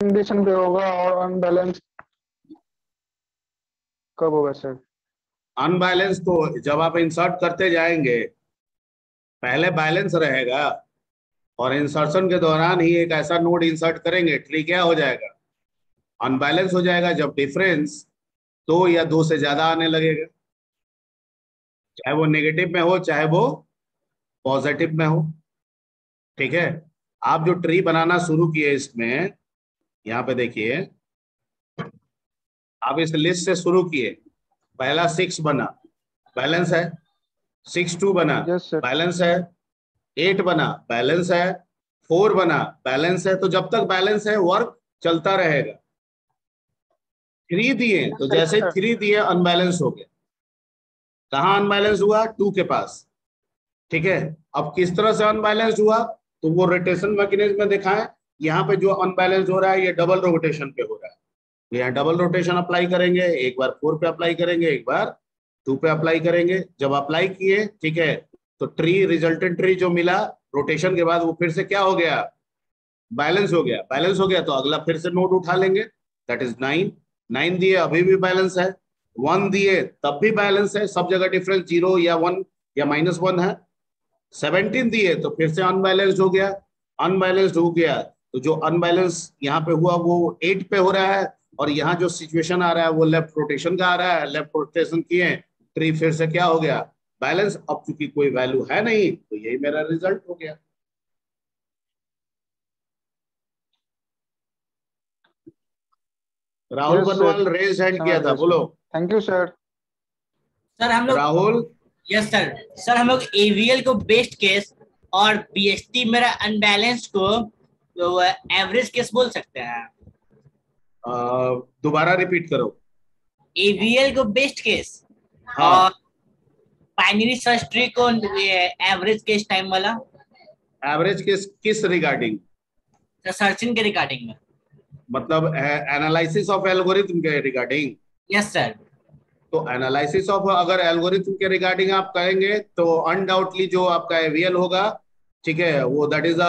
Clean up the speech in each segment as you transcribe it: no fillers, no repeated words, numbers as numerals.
Condition पे होगा और अनबैलेंस कब होगा सर? अनबैलेंस तो जब आप इंसर्ट करते जाएंगे, पहले बैलेंस रहेगा और इंसर्शन के दौरान ही एक ऐसा नोड इंसर्ट करेंगे, ट्री क्या हो जाएगा, अनबैलेंस हो जाएगा जब डिफरेंस दो या दो से ज्यादा आने लगेगा, चाहे वो नेगेटिव में हो चाहे वो पॉजिटिव में हो। ठीक है। आप जो ट्री बनाना शुरू किए इसमें, यहाँ पे देखिए, आप इस लिस्ट से शुरू किए, पहला 6 बना, बैलेंस है। 6 2 बना, यस सर। बैलेंस है। 8 बना, बैलेंस है। 4 बना, बैलेंस है। तो जब तक बैलेंस है वर्क चलता रहेगा। 3 दिए तो यस जैसे सर। 3 दिए अनबैलेंस हो गया। कहाँ अनबैलेंस हुआ? 2 के पास। ठीक है। अब किस तरह से अनबैलेंस हुआ, तो वो रोटेशन मैकेनिज्म में दिखाएं। यहाँ पे जो अनबैलेंस हो रहा है ये डबल रोटेशन पे हो रहा है। यहाँ डबल रोटेशन अप्लाई करेंगे, एक बार 4 पे अप्लाई करेंगे, एक बार 2 पे अप्लाई करेंगे। जब अप्लाई किए, ठीक है, तो ट्री, रिजल्टेंट ट्री जो मिला रोटेशन के बाद, वो फिर से क्या हो गया, बैलेंस हो गया। बैलेंस हो गया तो अगला फिर से नोड उठा लेंगे, दैट इज 9। 9 दिए अभी भी बैलेंस है। 1 दिए तब भी बैलेंस है, सब जगह डिफरेंस 0 या 1 या -1 है। 17 दिए तो फिर से अनबैलेंस्ड हो गया। अनबैलेंस्ड हो गया तो जो अनबैलेंस यहाँ पे हुआ वो 8 पे हो रहा है, और यहाँ जो सिचुएशन आ रहा है वो लेफ्ट रोटेशन का आ रहा है। लेफ्ट रोटेशन किए, ट्री फिर से क्या हो गया, बैलेंस। अब चूंकि कोई वैल्यू है नहीं तो यही मेरा रिजल्ट हो गया। राहुल यस सर, बनवाल रेज हैंड किया समझ था, गए सर। बोलो। Thank you sir. सर हम लोग, राहुल। यस सर, सर हम लोग एवीएल को बेस्ट केस और बीएसटी मेरा अनबैलेंस्ड को तो एवरेज केस बोल सकते हैं। दोबारा रिपीट करो। एवीएल को बेस्ट केस और हाँ। बाइनरी सर्च ट्री को एवरेज केस टाइम वाला। एवरेज किस रिगार्डिंग? तो सर्चिंग के रिगार्डिंग में। मतलब एनालिसिस ऑफ एल्गोरिथम के रिगार्डिंग? Yes sir. तो एनालिसिस ऑफ अगर एल्गोरिथम के रिगार्डिंग आप कहेंगे तो अनडाउटली जो आपका एवीएल होगा, ठीक है, वो that is a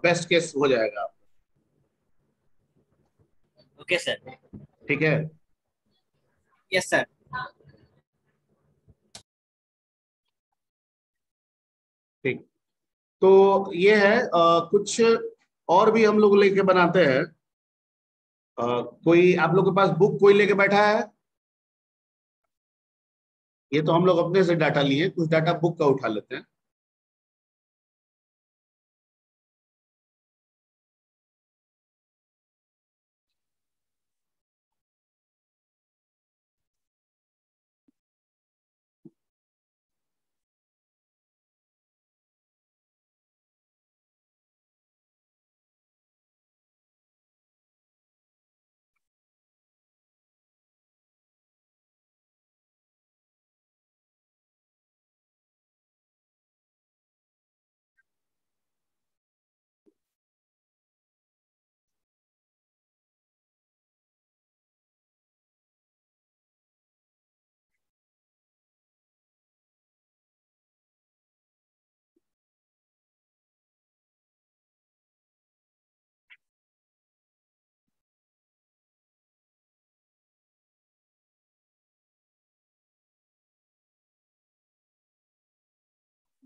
best case हो जाएगा। Okay sir. ठीक है। Yes sir. ठीक। तो ये है, कुछ और भी हम लोग लेके बनाते हैं। कोई आप लोग के पास बुक कोई लेके बैठा है? ये तो हम लोग अपने से डाटा लिए, कुछ डाटा बुक का उठा लेते हैं।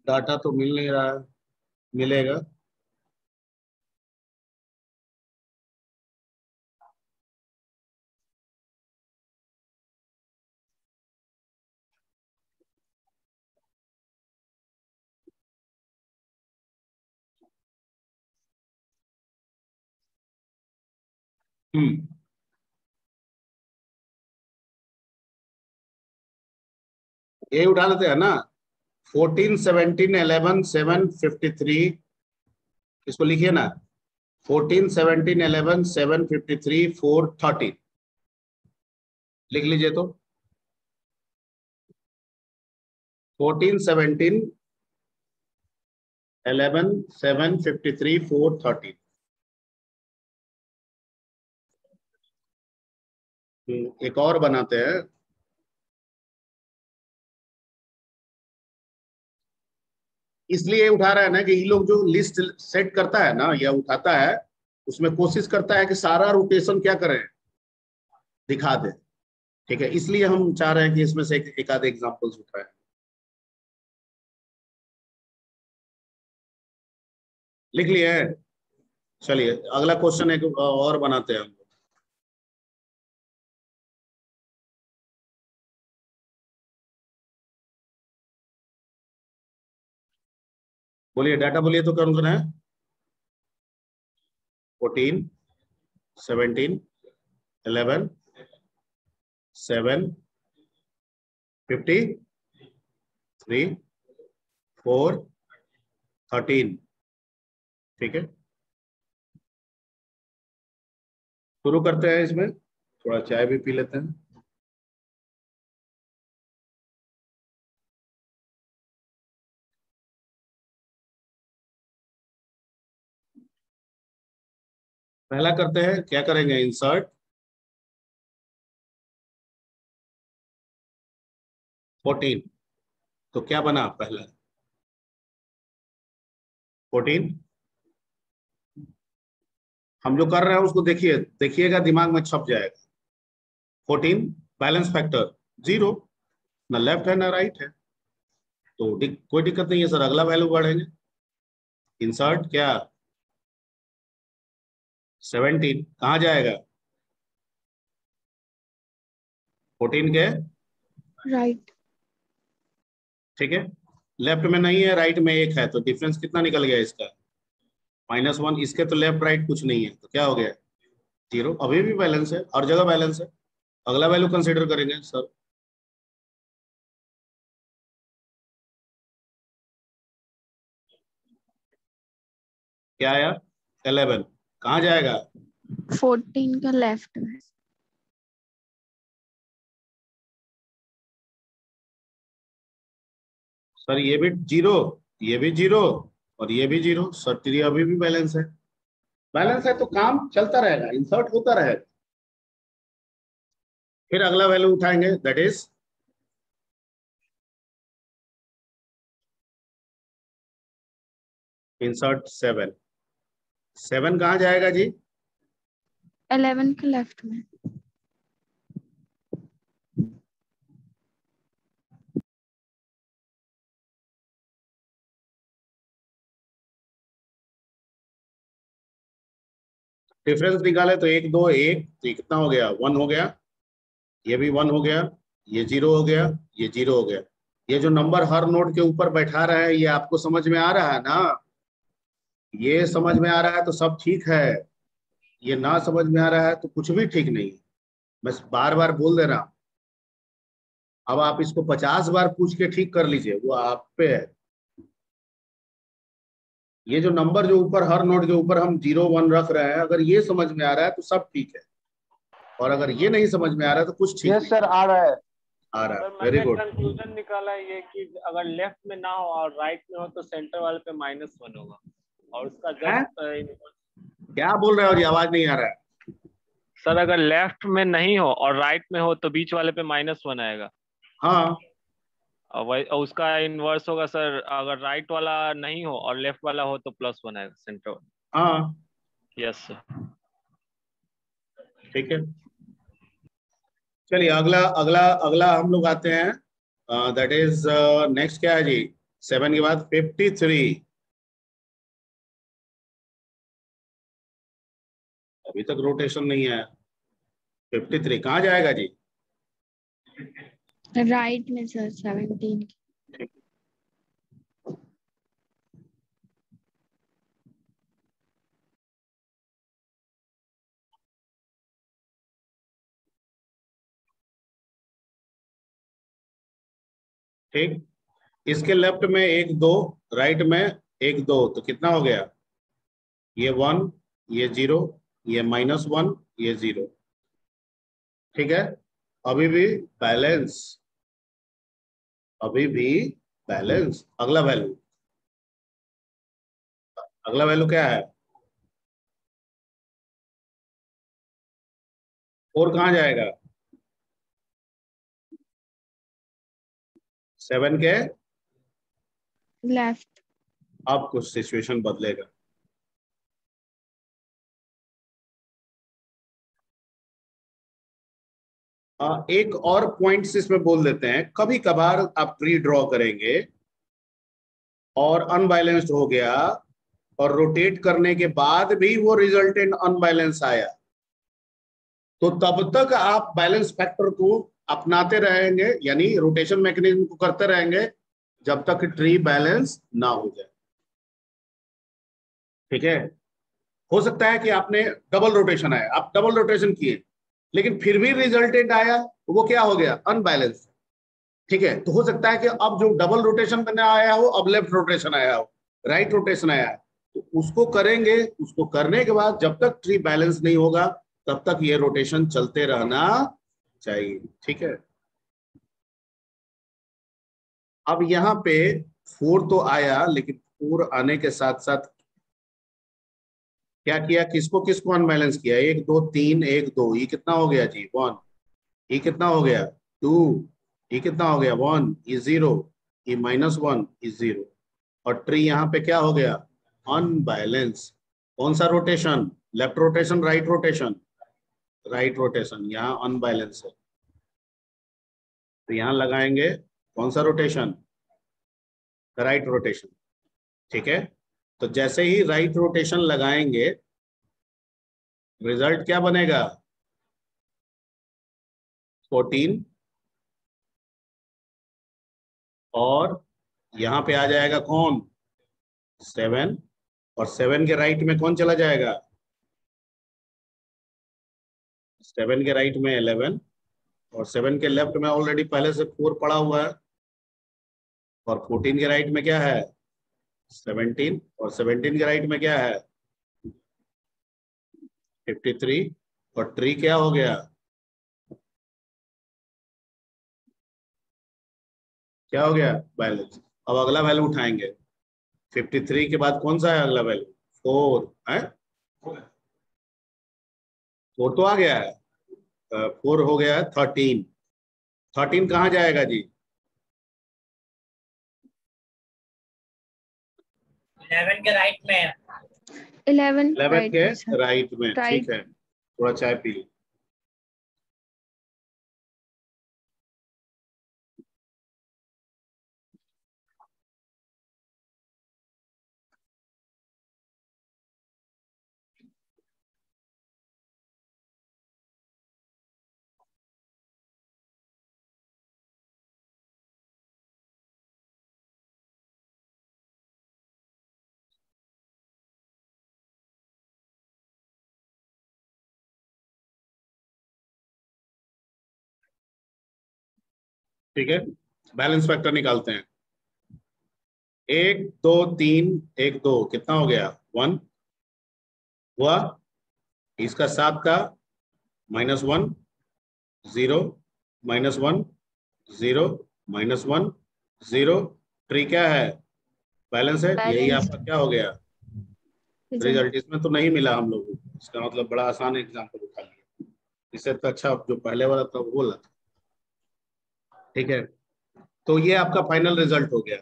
डाटा तो मिल नहीं रहा है, मिलेगा। हम्म। ये उठा लेते हैं ना, 14 17 11 7 53। इसको लिखिए ना, 14 17 11 7 53 4 30। लिख लीजिए तो, 14 17 11 7 53 4 30। एक और बनाते हैं। इसलिए उठा रहा है ना कि ये लोग जो लिस्ट सेट करता है ना या उठाता है, उसमें कोशिश करता है कि सारा रोटेशन क्या करें, दिखा दे। ठीक है, इसलिए हम चाह रहे हैं कि इसमें से एक आधे एग्जांपल्स उठाएं। लिख लिए हैं? चलिए अगला क्वेश्चन एक और बनाते हैं हम। बोलिए, डाटा बोलिए तो कौन कौन है? 14, 17, 11, 7, 50, 3, 4, 13। ठीक है, शुरू करते हैं। इसमें थोड़ा चाय भी पी लेते हैं। पहला करते हैं, क्या करेंगे, इंसर्ट 14। तो क्या बना पहला? 14। हम जो कर रहे हैं उसको देखिए, देखिएगा दिमाग में छप जाएगा। 14 बैलेंस फैक्टर 0, ना लेफ्ट है ना राइट है, तो कोई दिक्कत नहीं है सर, अगला वैल्यू बढ़ेंगे। इंसर्ट क्या, 17 कहाँ जाएगा? 14 के राइट। ठीक है, लेफ्ट में नहीं है, राइट में एक है, तो डिफरेंस कितना निकल गया इसका? -1। इसके तो लेफ्ट राइट कुछ नहीं है, तो क्या हो गया? 0। अभी भी बैलेंस है, हर जगह बैलेंस है। अगला वैल्यू कंसीडर करेंगे सर। क्या आया? 11 कहाँ जाएगा? 14 का लेफ्ट में। सर ये भी 0, ये भी 0 और ये भी 0 सर, तो ये अभी भी बैलेंस है। बैलेंस है तो काम चलता रहेगा, इंसर्ट होता रहेगा। फिर अगला वैल्यू उठाएंगे, दैट इज इंसर्ट 7। 7 कहाँ जाएगा जी? 11 के लेफ्ट में। डिफरेंस निकाले तो 1 2 1, तो ये कितना हो गया? 1 हो गया, ये भी 1 हो गया, ये 0 हो गया, ये 0 हो गया। ये जो नंबर हर नोड के ऊपर बैठा रहा है, ये आपको समझ में आ रहा है ना? ये समझ में आ रहा है तो सब ठीक है, ये ना समझ में आ रहा है तो कुछ भी ठीक नहीं है। मैं बार बार बोल दे रहा हूं। अब आप इसको 50 बार पूछ के ठीक कर लीजिए, वो आप पे है। ये जो नंबर जो ऊपर हर नोड के ऊपर हम 0 1 रख रहे हैं, अगर ये समझ में आ रहा है तो सब ठीक है, और अगर ये नहीं समझ में आ रहा है तो कुछ ठीक यस नहीं सर, आ रहा है। आ रहा है। सर वेरी मैंने गुड। कंक्लूजन निकाला ये कि अगर लेफ्ट में ना हो और राइट में हो तो सेंटर वाले पे -1 होगा, और उसका हैं? जस्ट क्या बोल रहे हो जी, आवाज नहीं आ रहा है। सर अगर लेफ्ट में नहीं हो और राइट में हो तो बीच वाले पे -1 आएगा, हाँ, और उसका इनवर्स होगा सर, अगर राइट वाला नहीं हो और लेफ्ट वाला हो तो +1 आएगा सेंटर वाला। हाँ, यस सर। ठीक है। चलिए अगला अगला अगला हम लोग आते हैं, दैट इज नेक्स्ट क्या है जी? 7 के बाद 53। अभी तक रोटेशन नहीं है। 53 कहाँ जाएगा जी? राइट में सर 17 की। ठीक, इसके लेफ्ट में 1 2, राइट में 1 2, तो कितना हो गया? ये 1, ये 0, ये -1, ये 0। ठीक है, अभी भी बैलेंस, अभी भी बैलेंस। अगला वैल्यू, अगला वैल्यू क्या है? 4 कहाँ जाएगा? 7 के लेफ्ट। अब कुछ सिचुएशन बदलेगा। एक और पॉइंट्स इसमें बोल देते हैं। कभी कभार आप ट्री ड्रॉ करेंगे और अनबैलेंस्ड हो गया और रोटेट करने के बाद भी वो रिजल्टेंट अनबैलेंस आया, तो तब तक आप बैलेंस फैक्टर को अपनाते रहेंगे, यानी रोटेशन मैकेनिज्म को करते रहेंगे जब तक ट्री बैलेंस ना हो जाए। ठीक है, हो सकता है कि आपने डबल रोटेशन आया, आप डबल रोटेशन किए लेकिन फिर भी रिजल्टेंट आया, वो क्या हो गया, अनबैलेंस। ठीक है, तो हो सकता है कि अब जो डबल रोटेशन में आया हो अब लेफ्ट रोटेशन आया हो, राइट रोटेशन आया है, तो उसको करेंगे। उसको करने के बाद जब तक ट्री बैलेंस नहीं होगा तब तक ये रोटेशन चलते रहना चाहिए। ठीक है, अब यहाँ पे 4 तो आया, लेकिन 4 आने के साथ साथ क्या किया, किसको किसको अनबैलेंस किया, 1 2 3 1 2, ये कितना हो गया जी 1, ये कितना हो गया 2, ये कितना हो गया 1, ये 0, ये -1, ये 0, और ट्री यहाँ पे क्या हो गया, अनबैलेंस। कौन सा rotation, left rotation right rotation, right rotation, यहाँ अनबैलेंस है तो यहाँ लगाएंगे कौन सा रोटेशन, राइट रोटेशन। ठीक है, तो जैसे ही राइट रोटेशन लगाएंगे रिजल्ट क्या बनेगा, 14, और यहां पे आ जाएगा कौन, 7, और 7 के राइट में कौन चला जाएगा, 7 के राइट में 11, और 7 के लेफ्ट में ऑलरेडी पहले से 4 पड़ा हुआ है, और 14 के राइट में क्या है 17, और 17 के राइट में क्या है 53, और ट्री क्या हो गया, क्या हो गया, बैलेंस। अब अगला वैल्यू उठाएंगे, 53 के बाद कौन सा है अगला वैल्यू, 4 है, 4 तो आ गया है, 4 हो गया है 13, 13 कहाँ जाएगा जी, 11 के राइट में, 11 11 राइट के में सर। राइट में। Right. ठीक है, थोड़ा चाय पी ली। ठीक है, बैलेंस फैक्टर निकालते हैं, 1 2 3 1 2 कितना हो गया 1 हुआ, इसका 7 का -1 0 -1 0 -1 0, ट्री क्या है, बैलेंस है, यही Balanced. आपका क्या हो गया रिजल्ट। इसमें तो नहीं मिला हम लोगों को, इसका मतलब बड़ा आसान एग्जाम्पल उठा लिया, इससे तो अच्छा जो पहले वाला था वो बोला था। ठीक है, तो ये आपका फाइनल रिजल्ट हो गया।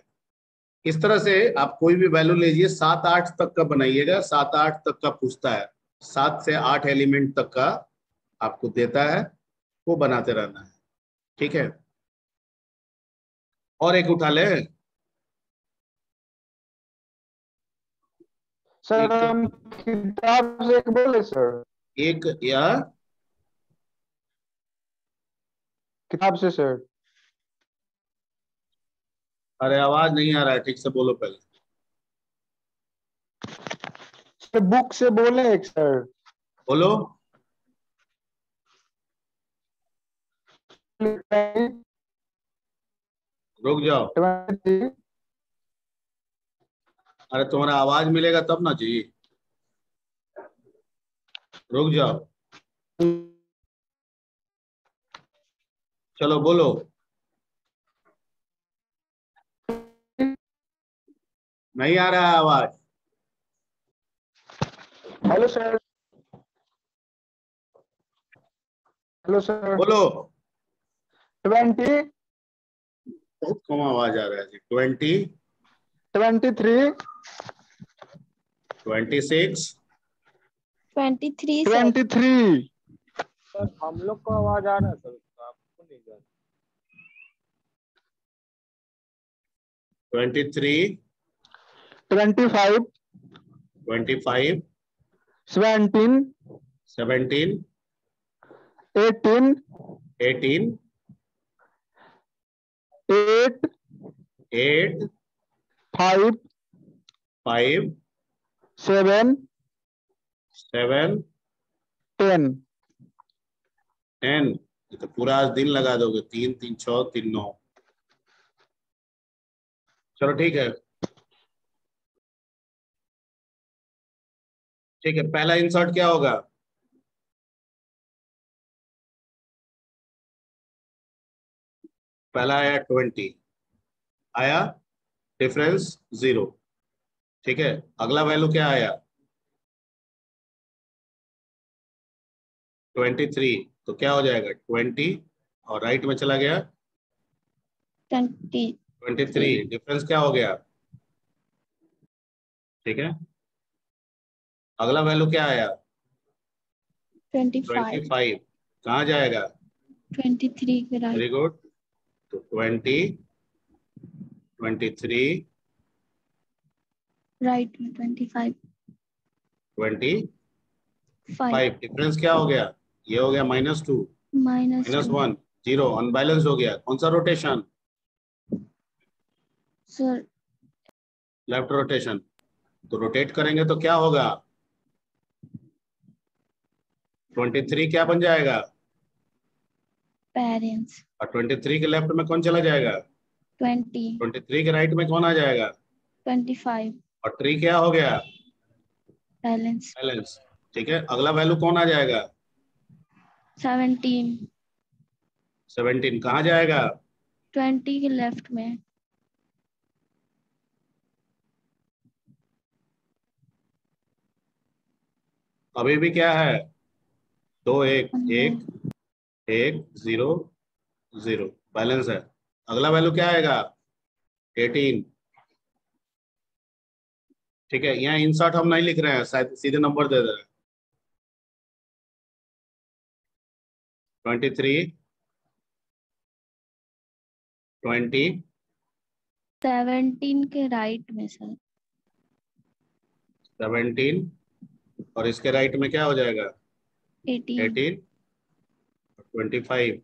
इस तरह से आप कोई भी वैल्यू लीजिए, 7 8 तक का बनाइएगा, 7 8 तक का पूछता है, 7 से 8 एलिमेंट तक का आपको देता है, वो बनाते रहना है। ठीक है, और एक उठा ले, सर एक हम किताब से एक बोले सर, एक या किताब से सर। अरे आवाज नहीं आ रहा है, ठीक से बोलो पहले। सर बुक से बोले एक सर। बोलो, रुक जाओ, 23 अरे तुम्हारा आवाज मिलेगा तब ना जी, रुक जाओ, चलो बोलो, नहीं आ रहा है आवाज, हेलो सर, हेलो सर। बोलो, 20 बहुत कम आवाज आ रहा है जी, 20 23 26 23 सर। 23 सर हम लोग को आवाज आ रहा है सर उसका, 23, 25, 25, 17, 17, 18, 18, 8, 8, 5, 5, 7, 7, 10. 10। ये तो पूरा आज दिन लगा दोगे। 3, 3, 6, 3, 9। चलो ठीक है, ठीक है। पहला इंसर्ट क्या होगा? पहला आया 20, आया डिफरेंस 0। ठीक है, अगला वैल्यू क्या आया? 23, तो क्या हो जाएगा? 20 और राइट में चला गया 20, 23, डिफरेंस क्या हो गया? ठीक है, अगला वैल्यू क्या आया? 25, 25, कहाँ जाएगा? 23 के वेरी राइट, गुड। तो 20, 23, राइट में 25, 25, डिफरेंस क्या हो गया? ये हो गया -2, -2. -1, 0, अनबैलेंस हो गया। कौन सा रोटेशन? Sir left rotation. तो रोटेट करेंगे तो क्या होगा? 23 क्या बन जाएगा? पेरेंट्स और 23 के लेफ्ट में कौन चला जाएगा? 20, 23 के राइट में कौन आ जाएगा? 25, और ट्री क्या हो गया? Balance balance. ठीक है, अगला वैल्यू कौन आ जाएगा? 17, 17, कहाँ जाएगा? 20 के लेफ्ट में, अभी भी क्या है? 2, 1, 1, अंदर 1, 0, 0, बैलेंस है। अगला वैल्यू क्या आएगा? 18। ठीक है, यहाँ इंसर्ट हम नहीं लिख रहे हैं, शायद सीधे नंबर दे दे रहे हैं। 23, 20, 17 के राइट में सर, 17 और इसके राइट में क्या हो जाएगा? 18, 18, 25,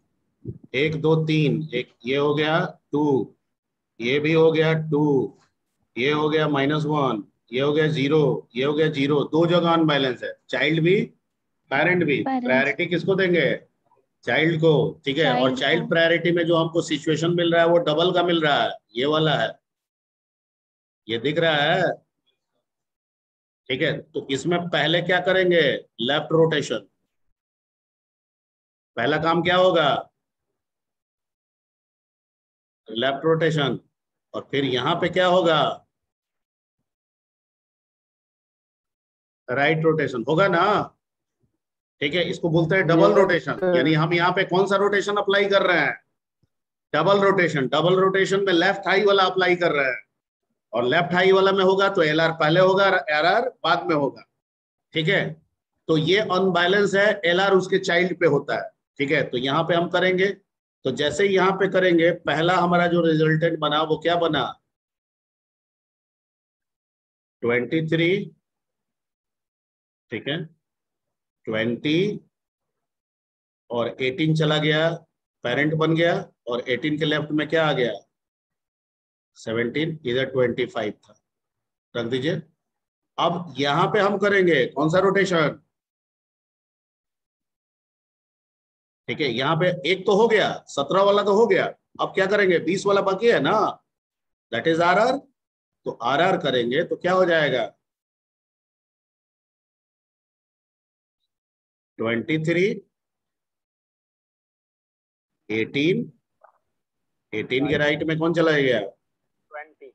1, 2, 3, एक ये हो गया 2, ये भी हो गया 2, ये हो गया -1, ये हो गया 0, ये हो गया 0। दो जगह अनबैलेंस है, चाइल्ड भी पेरेंट भी। पेरेंट्स प्रायोरिटी किसको देंगे? चाइल्ड को। ठीक है, और चाइल्ड को, चाइल्ड प्रायोरिटी में जो हमको सिचुएशन मिल रहा है वो डबल का मिल रहा है, ये वाला है, ये दिख रहा है। ठीक है, तो इसमें पहले क्या करेंगे? Left rotation. पहला काम क्या होगा? Left rotation. और फिर यहां पे क्या होगा? राइट रोटेशन होगा ना। ठीक है, इसको बोलते हैं डबल Yes, रोटेशन, यानी sir. हम यहाँ पे कौन सा रोटेशन अप्लाई कर रहे हैं? Double rotation. डबल रोटेशन में लेफ्ट हाई वाला अप्लाई कर रहे हैं, और लेफ्ट हाई वाला में होगा तो एलआर पहले होगा, एरआर बाद में होगा। ठीक है, तो ये अनबैलेंस है, एलआर उसके चाइल्ड पे होता है। ठीक है, तो यहाँ पे हम करेंगे, तो जैसे ही यहाँ पे करेंगे, पहला हमारा जो रिजल्टेंट बना वो क्या बना? 23, ठीक है, 20 और 18 चला गया, पेरेंट बन गया, और 18 के लेफ्ट में क्या आ गया? 17, इधर 25 था, रख दीजिए। अब यहां पे हम करेंगे कौन सा रोटेशन? ठीक है, यहाँ पे एक तो हो गया, 17 वाला तो हो गया। अब क्या करेंगे? 20 वाला बाकी है ना, दैट इज आरआर। तो आरआर करेंगे तो क्या हो जाएगा? 23, 18, 18 के राइट में कौन चला गया?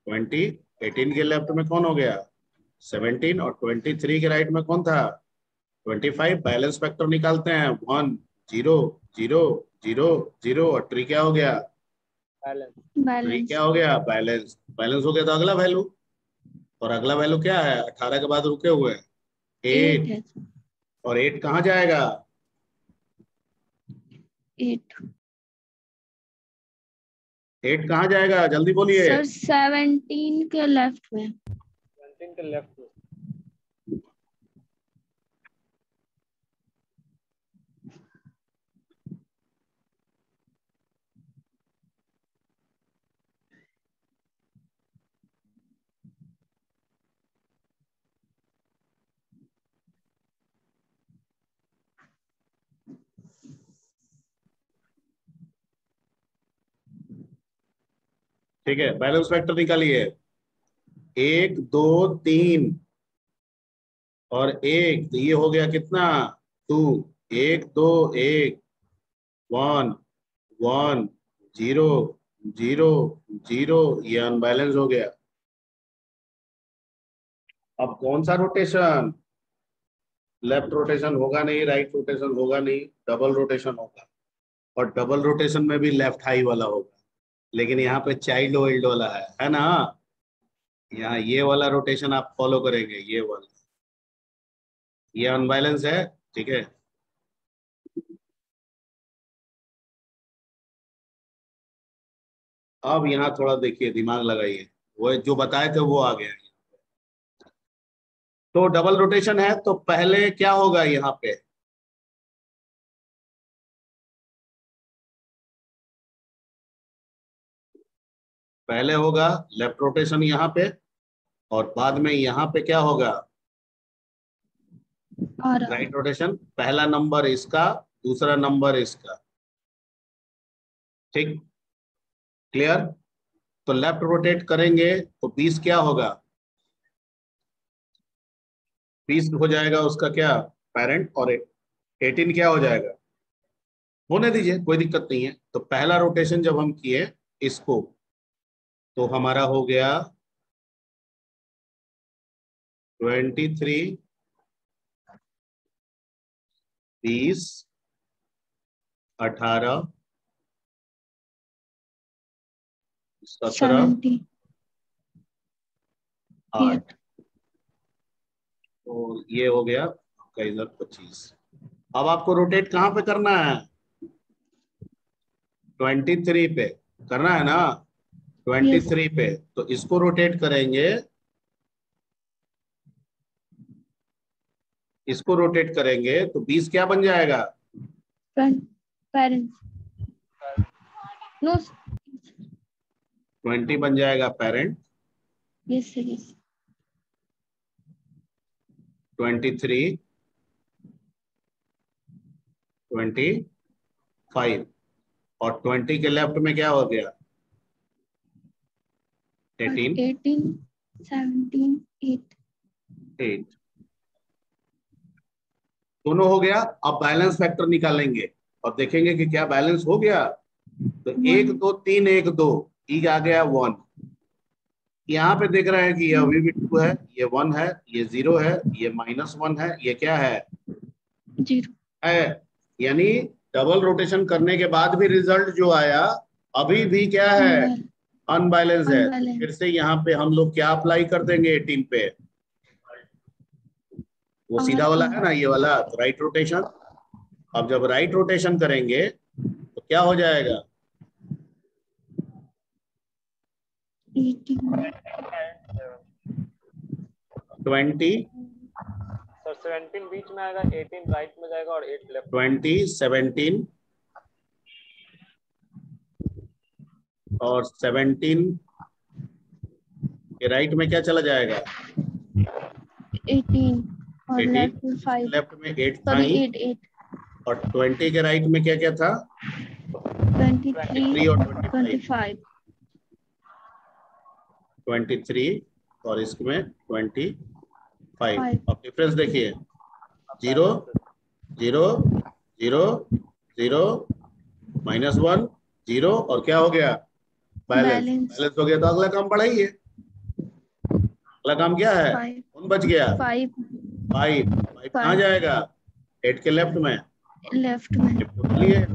20, 18 के लेफ्ट में कौन हो गया? 17, और 23 के राइट में कौन था? 25। बैलेंस फैक्टर निकालते हैं, 1, 0, 0, 0, 0, और ट्री क्या हो गया? ट्री बैलेंस क्या हो गया? बैलेंस। बैलेंस हो गया तो अगला वैल्यू, और अगला वैल्यू क्या है? 18 के बाद रुके हुए 8 8, है, और 8 कहाँ जाएगा? 8 8 कहाँ जाएगा, जल्दी बोलिए। सर 17 के लेफ्ट में। 17 के लेफ्ट में। ठीक है, बैलेंस फैक्टर निकालिए। 1 2 3 और 1, तो ये हो गया कितना, 2। 1 2 1 1 1 0 0 0, ये अनबैलेंस हो गया। अब कौन सा रोटेशन, लेफ्ट रोटेशन होगा नहीं, राइट रोटेशन होगा नहीं, डबल रोटेशन होगा। और डबल रोटेशन में भी लेफ्ट हाई वाला होगा, लेकिन यहाँ पे चाइल्ड वाइल्ड वाला है ना। यहाँ ये वाला रोटेशन आप फॉलो करेंगे, ये वाला, ये अनबैलेंस है। ठीक है, अब यहाँ थोड़ा देखिए, दिमाग लगाइए, वो जो बताए थे वो आ गया। तो डबल रोटेशन है तो पहले क्या होगा यहाँ पे, पहले होगा लेफ्ट रोटेशन यहाँ पे, और बाद में यहाँ पे क्या होगा, आ रहा राइट रोटेशन। पहला नंबर इसका, दूसरा नंबर इसका। ठीक, क्लियर। तो लेफ्ट रोटेट करेंगे तो 20 क्या होगा, 20 हो जाएगा उसका क्या, पेरेंट, और 18 क्या हो जाएगा, होने दीजिए, कोई दिक्कत नहीं है। तो पहला रोटेशन जब हम किए इसको, तो हमारा हो गया 23 20 18 17 70 8, तो ये हो गया आपका इधर 25। अब आपको रोटेट कहाँ पे करना है, 23 पे करना है ना, 23 पे। तो इसको रोटेट करेंगे, इसको रोटेट करेंगे तो 20 क्या बन जाएगा, पेरेंट्स नो 20 बन जाएगा पेरेंट, यस सर यस 23 25, और 20 के लेफ्ट में क्या हो गया, 18 18 17 8 8, दोनों हो गया। अब बैलेंस फैक्टर निकालेंगे और देखेंगे कि क्या बैलेंस हो गया। तो 1 2 3 1 2, ई आ गया 1। यहाँ पे देख रहे हैं कि ये अभी भी 2 है, ये 1 है, ये 0 है, ये -1 है, ये क्या है, 0 है। यानी डबल रोटेशन करने के बाद भी रिजल्ट जो आया अभी भी क्या है, अनबैलेंस है। तो फिर से यहाँ पे हम लोग क्या अप्लाई कर देंगे 18 पे, वो सीधा वाला है ना, ये वाला, तो राइट रोटेशन। अब जब राइट रोटेशन करेंगे तो क्या हो जाएगा, 20 सर 17 बीच में आएगा, 18 राइट में जाएगा और 8 लेफ्ट। 20 17 और 17 के राइट में क्या चला जाएगा, 18 और 18, लेफ्ट में 5 लेफ्ट में 8 था सॉरी ही, 8 8 और 20 के राइट में क्या क्या था, 23 और 25 23 और इसमें 25। Five. अब डिफरेंस देखिए, 0 0 0 0 -1 0, और क्या हो गया, बैलेंस। बैलेंस हो गया, तो अगला काम बढ़ाइए। अगला काम क्या है, 5 कौन बच गया, 5 5 कहाँ जाएगा, 8 के लेफ्ट में, लेफ्ट में लिए।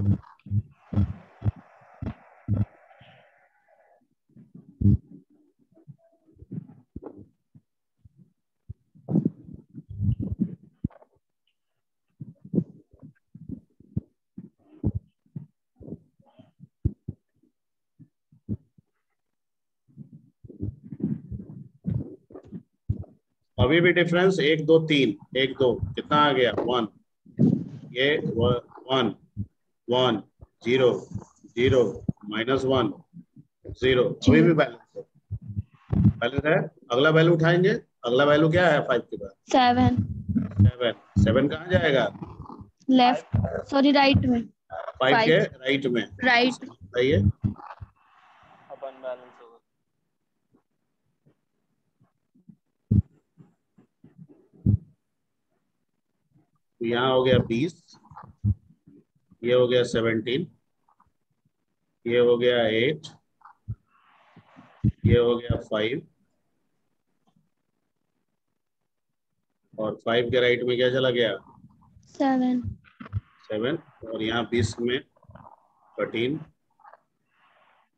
अभी भी डिफरेंस 1 2 3, 1 2 कितना आ गया 1, ये 1 1 0 0 -1 0, अभी भी बैलेंस है। अगला वैल्यू उठाएंगे, अगला वैल्यू क्या है 5 के बाद? 7 7, 7 कहाँ जाएगा? लेफ्ट, सॉरी राइट में। 5 के 5 राइट में, राइट। बताइए। अब अनबैलेंस होगा। तो यहाँ हो गया 20, ये हो गया 17, ये हो गया 8, ये हो गया 5, और 5 के राइट में क्या चला गया? 7 7, और यहाँ 20 में 13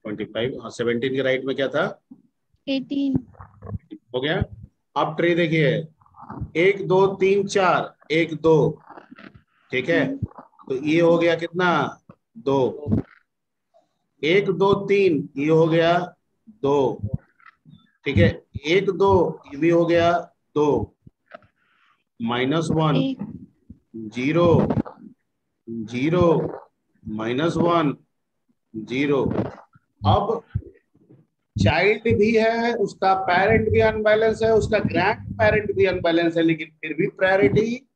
25, हाँ 17 के राइट में क्या था? 18 हो गया। अब ट्री देखिए, 1 2 3 4, 1 2, ठीक है, तो ये हो गया कितना? 2, 1 2 3, ये हो गया 2, ठीक है, 1 2, ये भी हो गया 2, -1 1 0 0 -1 0। अब चाइल्ड भी है, उसका पेरेंट भी अनबैलेंस है, उसका ग्रैंड पेरेंट भी अनबैलेंस है, लेकिन फिर भी प्रायोरिटी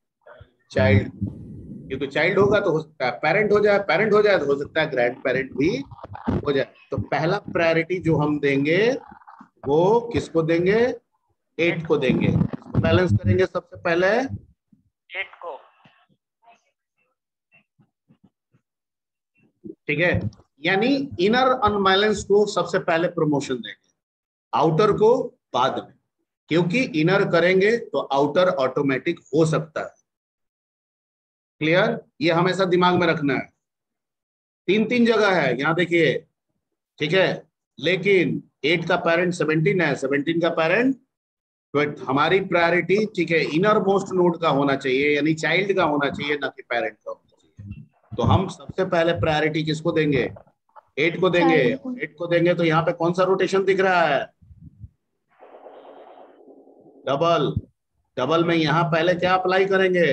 चाइल्ड, क्योंकि चाइल्ड होगा तो हो सकता है पेरेंट हो जाए, पेरेंट हो जाए तो हो सकता है ग्रैंड पेरेंट भी हो जाए। तो पहला प्रायोरिटी जो हम देंगे वो किसको देंगे? 8 को देंगे। इसको बैलेंस करेंगे सबसे पहले 8 को। ठीक है, यानी इनर अनबैलेंस को सबसे पहले प्रमोशन देंगे, आउटर को बाद में, क्योंकि इनर करेंगे तो आउटर ऑटोमेटिक हो सकता है। क्लियर? ये हमेशा दिमाग में रखना है। 3 जगह है यहाँ देखिए, ठीक है, लेकिन 8 का पेरेंट 17 है, 17 का पेरेंट, तो हमारी प्रायोरिटी, ठीक है, इनर मोस्ट नोड का होना चाहिए, यानी चाइल्ड का होना चाहिए, ना कि पेरेंट का होना चाहिए। तो हम सबसे पहले प्रायोरिटी किसको देंगे? 8 को देंगे। चाइल्ड को। 8 को देंगे तो यहाँ पे कौन सा रोटेशन दिख रहा है? डबल। डबल में यहाँ पहले क्या अप्लाई करेंगे?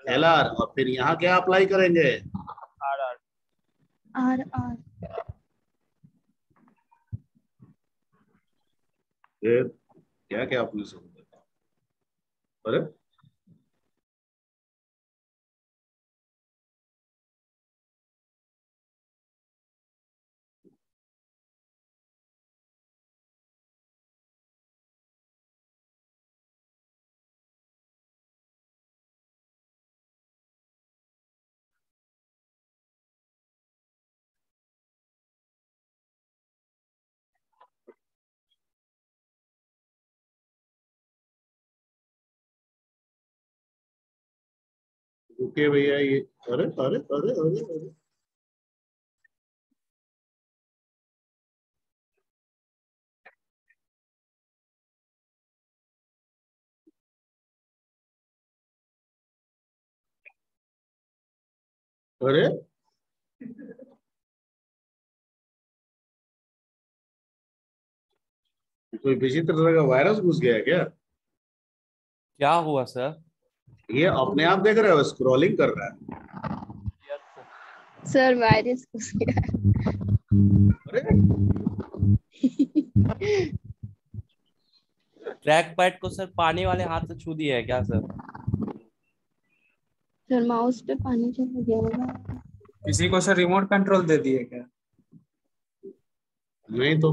एलआर, और फिर यहाँ क्या अप्लाई करेंगे? Are are. आर आर फिर क्या क्या आपने सोचा? अरे रुकिए भैया, ये अरे अरे अरे अरे अरे, अरे कोई विचित्र तरह का वायरस घुस गया है क्या? क्या हुआ सर? ये अपने आप देख रहे हो, स्क्रॉलिंग कर रहा है। सर वायरस घुस गया। अरे ट्रैक पैड को सर पानी वाले हाथ से छू दिया है क्या सर? सर माउस पे पानी चला गया होगा। किसी को सर रिमोट कंट्रोल दे दिए क्या? नहीं तो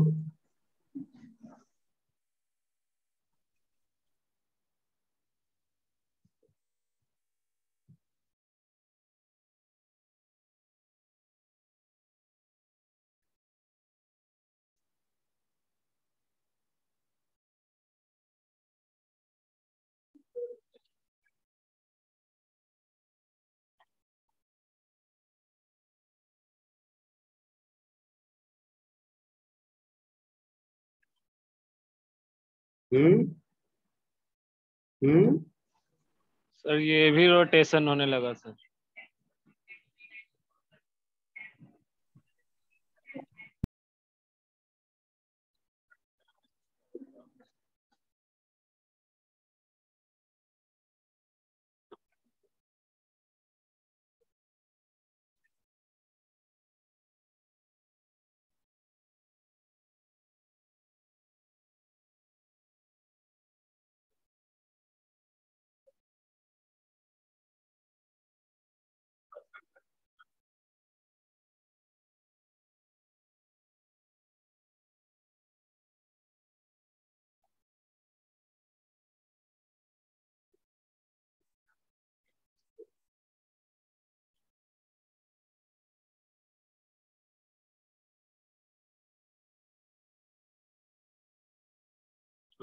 हम्म हम्म सर ये भी रोटेशन होने लगा सर।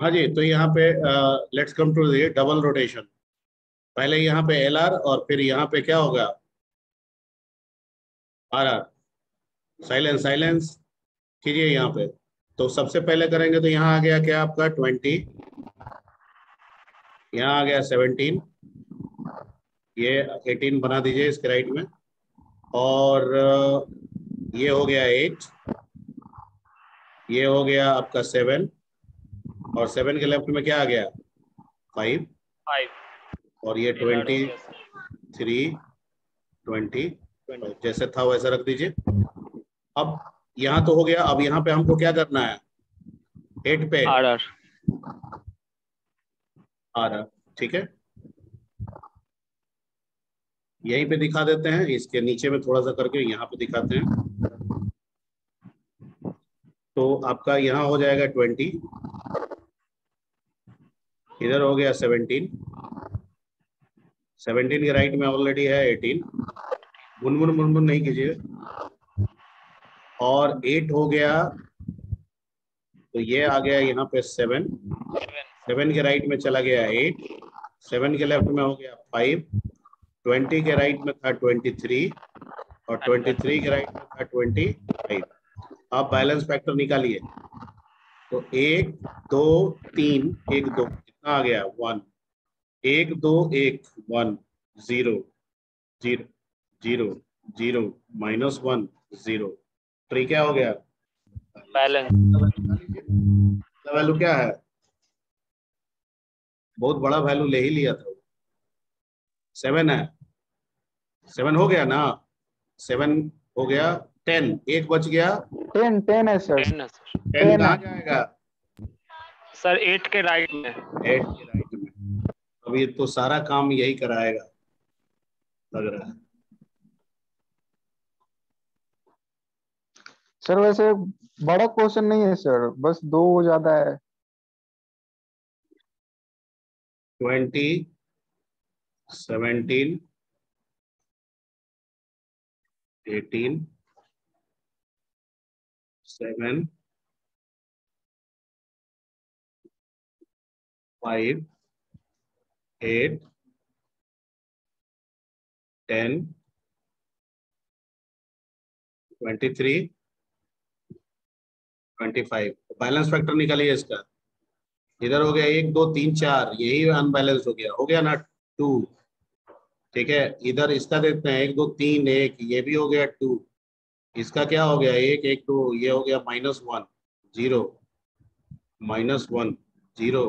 हाँ जी, तो यहाँ पे let's come to the double rotation. पहले यहाँ पे LR और फिर यहाँ पे क्या होगा, RR। साइलेंस साइलेंस कीजिए यहाँ पे। तो सबसे पहले करेंगे तो यहाँ आ गया क्या आपका 20, यहाँ आ गया 17, ये 18 बना दीजिए इसके राइट में, और ये हो गया 8, ये हो गया आपका 7, और 7 के लेफ्ट में क्या आ गया 5, 5 और ये 23, 20 जैसे था वैसा रख दीजिए। अब यहाँ तो हो गया, अब यहाँ पे हमको क्या करना है, 8 पे RR। RR, ठीक है। यहीं पे दिखा देते हैं, इसके नीचे में थोड़ा सा करके यहाँ पे दिखाते हैं। तो आपका यहाँ हो जाएगा 20, इधर हो गया 17, 17 के राइट में ऑलरेडी है 18, मुनमुन मुनमुन नहीं कीजिए, और 8 हो गया, तो ये आ गया यहाँ पे 7, 7 के राइट में चला गया 8, 7 के लेफ्ट में हो गया 5, 20 के राइट में था 23, और 23 के राइट में था 25। आप बैलेंस फैक्टर निकालिए, तो 1 2 3 1 2 कितना आ गया 1, 1 2 1 1 0 0 0 0 -1 0, तो क्या हो गया बैलेंस। वैल्यू क्या है, बहुत बड़ा वैल्यू ले ही लिया था, 7 है, 7 हो गया ना, 7 हो गया, 10 एक बच गया, 10 है सर। 10 है सर। 10 कहाँ जाएगा सर 8 के राइट में। 8 के राइट में। अब ये तो सारा काम यही कराएगा लग रहा है। सर वैसे बड़ा क्वेश्चन नहीं है सर, बस 2 ज्यादा है। 20 17 18 7 5 8 10 23 25। बैलेंस फैक्टर निकालिए इसका, इधर हो गया 1 2 3 4, यही अनबैलेंस हो गया ना 2, ठीक है। इधर इसका देखते हैं 1 2 3 1, ये भी हो गया 2, इसका क्या हो गया 1 1 2, ये हो गया -1 0 -1 0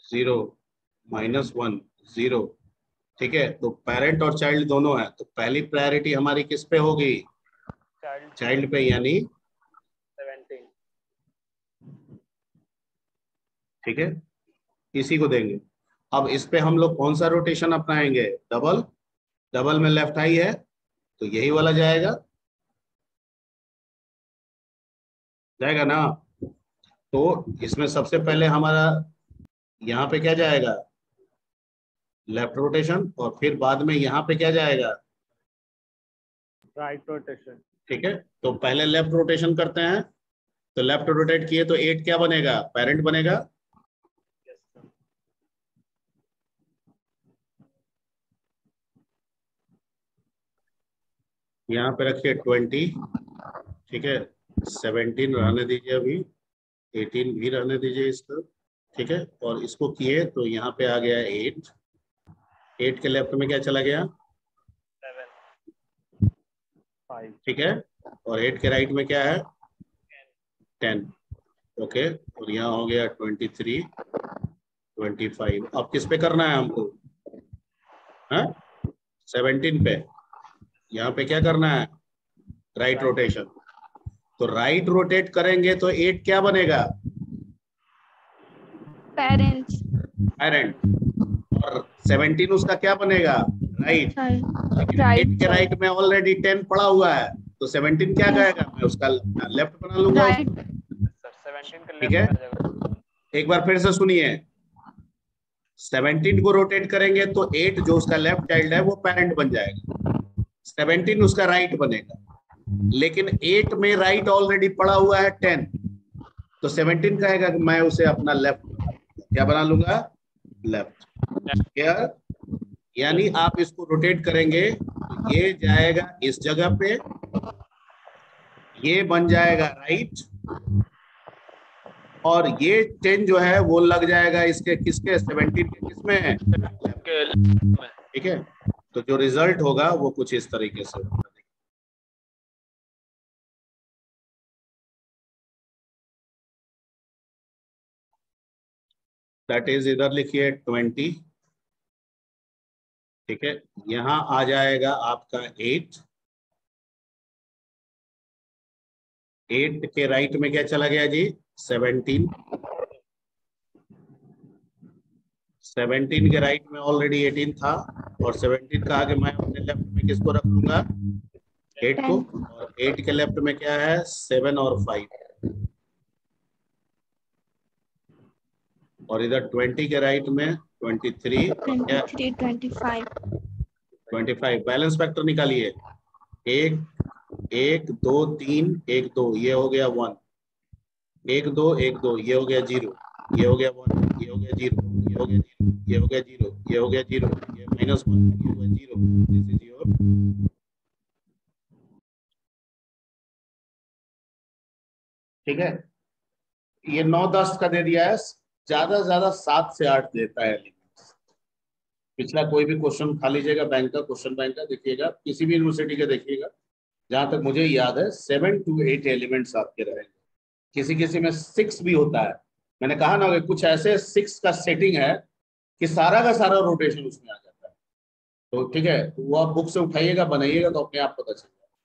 0 -1 0, ठीक है। तो पेरेंट और चाइल्ड दोनों है, तो पहली प्रायोरिटी हमारी किस पे होगी, चाइल्ड पे, यानी 17। ठीक है, इसी को देंगे। अब इस पे हम लोग कौन सा रोटेशन अपनाएंगे, डबल, डबल में लेफ्ट आई है तो यही वाला जाएगा, जाएगा ना। तो इसमें सबसे पहले हमारा यहाँ पे क्या जाएगा, लेफ्ट रोटेशन, और फिर बाद में यहाँ पे क्या जाएगा, राइट रोटेशन। ठीक है। तो पहले लेफ्ट रोटेशन करते हैं, तो लेफ्ट रोटेट किए तो 8 क्या बनेगा, पेरेंट बनेगा, यहाँ पे रखिए 20, ठीक है। 17 रहने दीजिए, अभी 18 भी रहने दीजिए इसको, ठीक है। और इसको किए तो यहाँ पे आ गया 8, 8 के लेफ्ट में क्या चला गया 7 5, ठीक है, और 8 के राइट में क्या है 10, ओके। और यहाँ हो गया 23 25। अब किस पे करना है हमको, हाँ 17 पे, यहाँ पे क्या करना है, राइट रोटेशन। तो राइट रोटेट करेंगे तो 8 क्या बनेगा, पेरेंट्स, पेरेंट, और 17 उसका क्या बनेगा, राइट। राइट 8 के राइट में ऑलरेडी 10 पड़ा हुआ है, तो 17 क्या जाएगा, मैं उसका लेफ्ट बना लूंगा, राइट, सर 17 का ठीक है। लेफ्ट आ जाएगा। एक बार फिर से सुनिए, 17 को रोटेट करेंगे तो 8 जो उसका लेफ्ट चाइल्ड है वो पेरेंट बन जाएगा, 17 उसका राइट बनेगा। लेकिन 8 में राइट ऑलरेडी पड़ा हुआ है 10, तो 17 कहेगा कि मैं उसे अपना लेफ्ट क्या बना लूंगा, लेफ्ट। क्लियर? यानी आप इसको रोटेट करेंगे तो ये जाएगा इस जगह पे, ये बन जाएगा राइट, और ये 10 जो है वो लग जाएगा इसके किसके, 17 के किसमें, ठीक है। तो जो रिजल्ट होगा वो कुछ इस तरीके से होगा। दैट इज, इधर लिखिए 20, ठीक है। यहां आ जाएगा आपका 8, 8 के राइट में क्या चला गया जी, 17, 17 के राइट में ऑलरेडी 18 था, और 17 कहा कि मैं अपने लेफ्ट में किसको रख लूंगा, 8 को, और 8 के लेफ्ट में क्या है, 7 और 5, और इधर 20 के राइट में 23 और क्या, 23, 25। बैलेंस फैक्टर निकालिए, 1 1 2 3 1 2, ये हो गया 1, 1 2 1 2, ये हो गया 0, ये हो गया 1, ये हो गया 0, ये हो गया 0, ये हो गया 0, ये हो गया 0, ये -1, ये हो गया 0, दिस इज योर, ठीक है। ये 9 10 का दे दिया है, ज्यादा से ज्यादा 7 से 8 देता है एलिमेंट्स। पिछला कोई भी क्वेश्चन खा लीजिएगा बैंक का, क्वेश्चन बैंक का देखिएगा, किसी भी यूनिवर्सिटी का देखिएगा, जहां तक मुझे याद है 7 to 8 एलिमेंट्स आपके रहेंगे। किसी किसी में 6 भी होता है। मैंने कहा ना कि कुछ ऐसे 6 का सेटिंग है कि सारा का सारा रोटेशन उसमें आ जाता है। तो ठीक है, तो वो आप बुक से उठाइएगा, बनाइएगा, तो अपने आप पता चल जाएगा।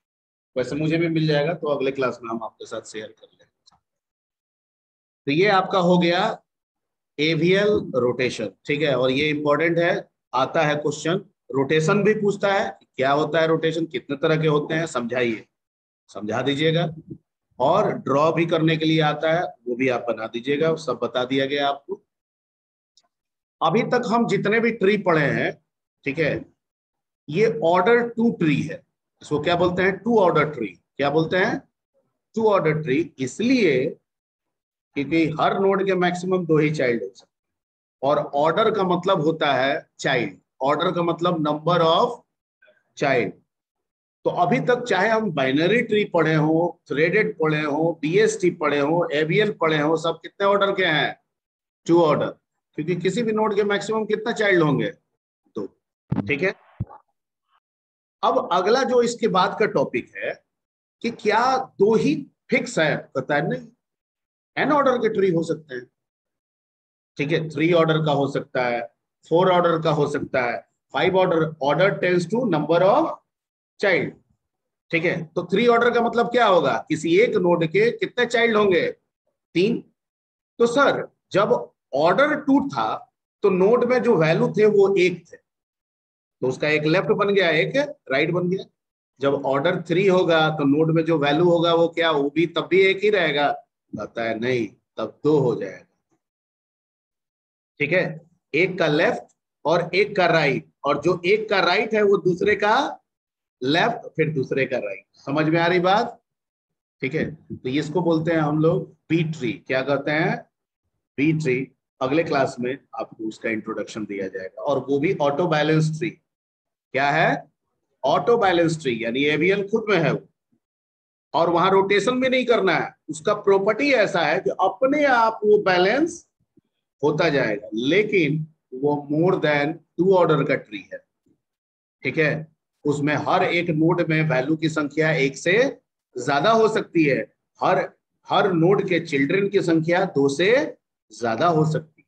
वैसे मुझे भी मिल जाएगा, तो अगले क्लास में हम आपके साथ शेयर कर लेंगे। तो ये आपका हो गया एवीएल रोटेशन, ठीक है। और ये इंपॉर्टेंट है, आता है क्वेश्चन, रोटेशन भी पूछता है, क्या होता है रोटेशन, कितने तरह के होते हैं, समझाइए, समझा दीजिएगा। और ड्रॉ भी करने के लिए आता है, वो भी आप बना दीजिएगा, सब बता दिया गया आपको। अभी तक हम जितने भी ट्री पढ़े हैं, ठीक है, ये ऑर्डर 2 ट्री है। इसको क्या बोलते हैं, 2 ऑर्डर ट्री। क्या बोलते हैं, 2 ऑर्डर ट्री, इसलिए क्योंकि हर नोड के मैक्सिमम 2 ही चाइल्ड हो सकते हैं, और ऑर्डर का मतलब होता है चाइल्ड, ऑर्डर का मतलब नंबर ऑफ चाइल्ड। तो अभी तक चाहे हम बाइनरी ट्री पढ़े हो, थ्रेडेड पढ़े हो, बीएसटी पढ़े हो, एवीएल पढ़े हो, सब कितने ऑर्डर के हैं, 2 ऑर्डर, क्योंकि किसी भी नोड के मैक्सिमम कितना चाइल्ड होंगे, 2, ठीक है। अब अगला जो इसके बाद का टॉपिक है कि क्या 2 ही फिक्स है, कहता है नहीं, एन ऑर्डर के ट्री हो सकते हैं, ठीक है। 3 ऑर्डर का हो सकता है, 4 ऑर्डर का हो सकता है, 5 order, order tends to number of child, ठीक है। तो 3 ऑर्डर का मतलब क्या होगा, किसी एक नोड के कितने चाइल्ड होंगे, 3। तो सर जब ऑर्डर 2 था तो नोड में जो वैल्यू थे वो 1 थे, तो उसका एक लेफ्ट बन गया, एक राइट बन गया। जब ऑर्डर 3 होगा तो नोड में जो वैल्यू होगा वो क्या, वो भी तब भी 1 ही रहेगा, कहता है नहीं, तब 2 हो जाएगा, ठीक है। एक का लेफ्ट और एक का राइट, और जो एक का राइट है वो दूसरे का लेफ्ट, फिर दूसरे का राइट। समझ में आ रही बात, ठीक है। तो इसको बोलते हैं हम लोग बी ट्री। क्या कहते हैं, बी ट्री। अगले क्लास में आपको उसका इंट्रोडक्शन दिया जाएगा, और वो भी ऑटो बैलेंस ट्री। क्या है, ऑटो बैलेंस ट्री, यानी एवीएल खुद में है वो, और वहां रोटेशन भी नहीं करना है, उसका प्रॉपर्टी ऐसा है कि अपने आप वो बैलेंस होता जाएगा, लेकिन वो मोर देन 2 ऑर्डर का ट्री है, ठीक है। उसमें हर एक नोड में वैल्यू की संख्या 1 से ज्यादा हो सकती है, हर नोड के चिल्ड्रन की संख्या 2 से ज्यादा हो सकती है।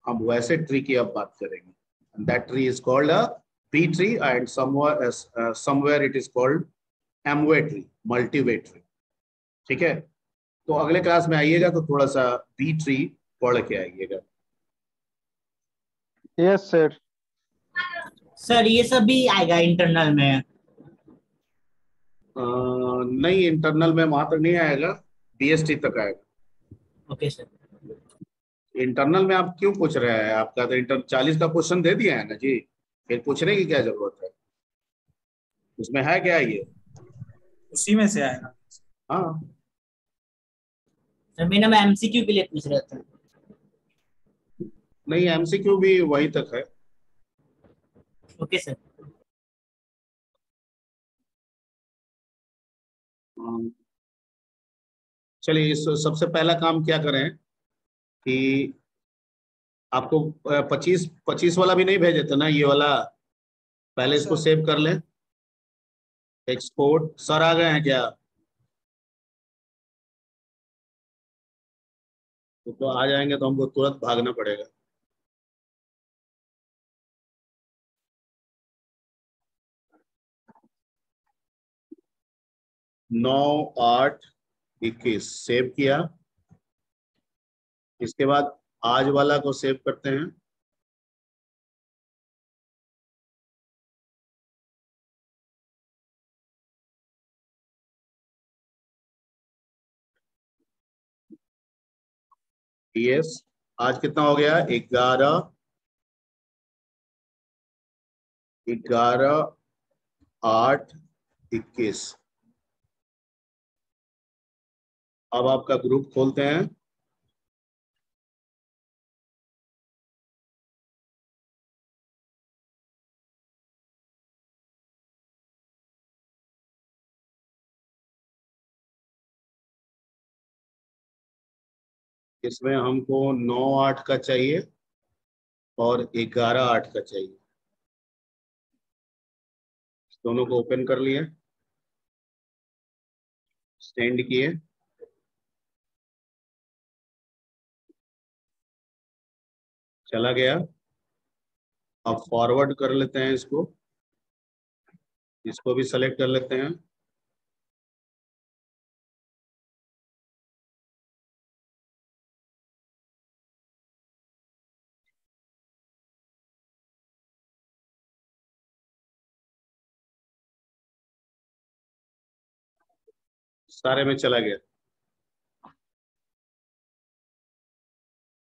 हम वैसे ट्री की अब बात करेंगे। That tree is called a B tree, and somewhere it is called M way tree, multiway tree, ठीक है। तो अगले क्लास में आइएगा तो थोड़ा सा बी ट्री पढ़ के आइएगा। Yes sir. सर ये सब भी आएगा इंटरनल में? नहीं, इंटरनल में वहां तक नहीं आएगा, बीएसटी तक आएगा। Okay sir. इंटरनल में आप क्यों पूछ रहे हैं, आपका तो इंटर 40 का क्वेश्चन दे दिया है ना जी, फिर पूछने की क्या जरूरत है, उसमें है क्या ये, उसी में से आएगा। हाँ। सर मेरा मैं एमसीक्यू के लिए पूछ रहा था। नहीं, एमसीक्यू भी वही तक है। Okay sir. चलिए, इस सबसे पहला काम क्या करें कि आपको 25 वाला भी नहीं भेजे थे ना, ये वाला, पहले इसको सेव कर लें। एक्सपोर्ट सर आ गए हैं क्या? तो आ जाएंगे तो हमको तुरंत भागना पड़ेगा। नौ 8 21 सेव किया। इसके बाद आज वाला को सेव करते हैं। यस, आज कितना हो गया? 11/8/21। अब आपका ग्रुप खोलते हैं। इसमें हमको 9/8 का चाहिए और 11/8 का चाहिए। दोनों को ओपन कर लिए, सेंड किए। चला गया। अब फॉरवर्ड कर लेते हैं इसको। इसको भी सेलेक्ट कर लेते हैं। सारे में चला गया।